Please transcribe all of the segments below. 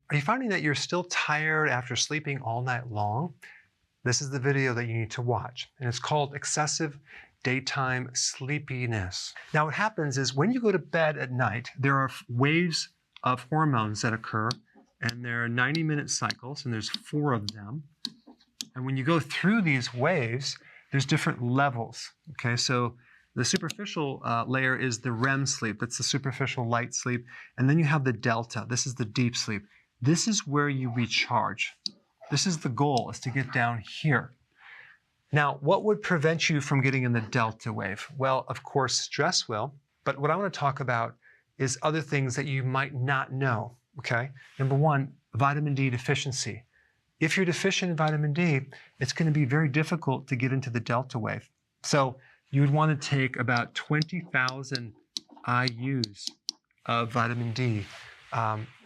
Are you finding that you're still tired after sleeping all night long? This is the video that you need to watch, and it's called excessive daytime sleepiness. Now what happens is when you go to bed at night, there are waves of hormones that occur, and there are 90-minute cycles, and there's 4 of them. And when you go through these waves, there's different levels, okay? So the superficial layer is the REM sleep. That's the superficial light sleep. And then you have the delta. This is the deep sleep. This is where you recharge. This is the goal, is to get down here. Now, what would prevent you from getting in the delta wave? Well, of course, stress will. But what I want to talk about is other things that you might not know, okay? Number 1, vitamin D deficiency. If you're deficient in vitamin D, it's going to be very difficult to get into the delta wave. So you would want to take about 20,000 IUs of vitamin D,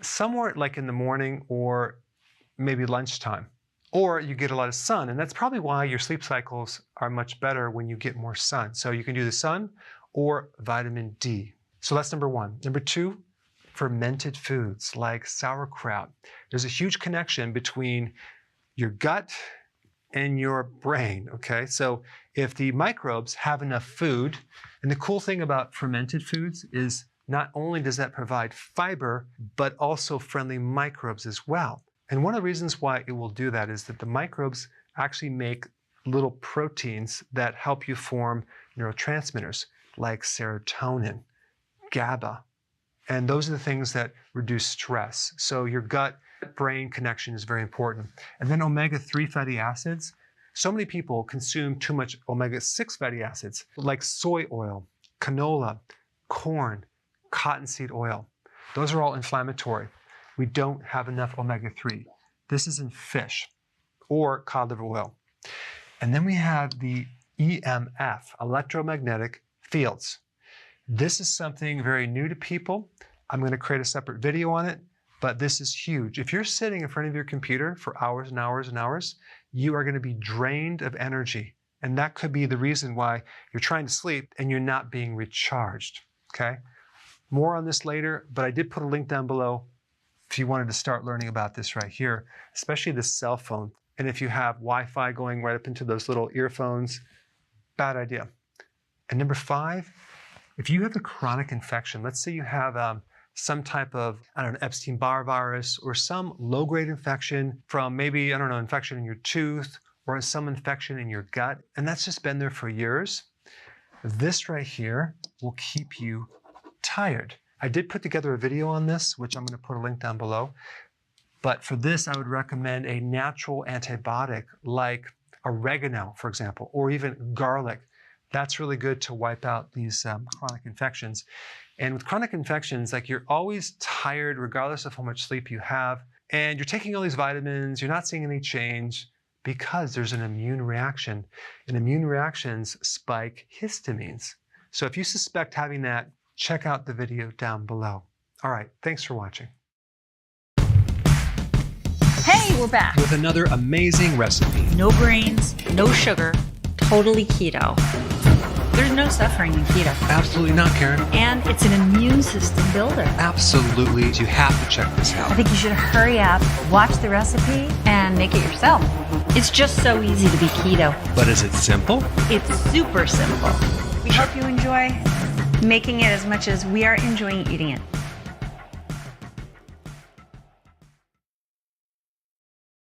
somewhere like in the morning or maybe lunchtime. Or you get a lot of sun, and that's probably why your sleep cycles are much better when you get more sun. So you can do the sun or vitamin D. So that's number 1. Number 2, fermented foods like sauerkraut. There's a huge connection between your gut and your brain, okay? So if the microbes have enough food, and the cool thing about fermented foods is not only does that provide fiber, but also friendly microbes as well. And one of the reasons why it will do that is that the microbes actually make little proteins that help you form neurotransmitters like serotonin, GABA, and those are the things that reduce stress. So your gut-brain connection is very important. And then omega-3 fatty acids. So many people consume too much omega-6 fatty acids like soy oil, canola, corn, cottonseed oil. Those are all inflammatory. We don't have enough omega-3. This is in fish or cod liver oil. And then we have the EMF, electromagnetic fields. This is something very new to people. I'm going to create a separate video on it, but this is huge. If you're sitting in front of your computer for hours and hours and hours, you are going to be drained of energy. And that could be the reason why you're trying to sleep and you're not being recharged, okay? More on this later, but I did put a link down below if you wanted to start learning about this right here, especially the cell phone. And if you have Wi-Fi going right up into those little earphones, bad idea. And number 5, if you have a chronic infection, let's say you have some type of, Epstein-Barr virus or some low-grade infection from maybe, infection in your tooth or some infection in your gut, and that's just been there for years, this right here will keep you tired. I did put together a video on this, which I'm going to put a link down below. But for this, I would recommend a natural antibiotic like oregano, for example, or even garlic. That's really good to wipe out these chronic infections. And with chronic infections, like you're always tired regardless of how much sleep you have, and you're taking all these vitamins, you're not seeing any change because there's an immune reaction. And immune reactions spike histamines. So if you suspect having that, check out the video down below. All right, thanks for watching. Hey, we're back. With another amazing recipe. No grains, no sugar, totally keto. There's no suffering in keto. Absolutely not, Karen. And it's an immune system builder. Absolutely. You have to check this out. I think you should hurry up, watch the recipe, and make it yourself. It's just so easy to be keto. But is it simple? It's super simple. We hope you enjoy making it as much as we are enjoying eating it.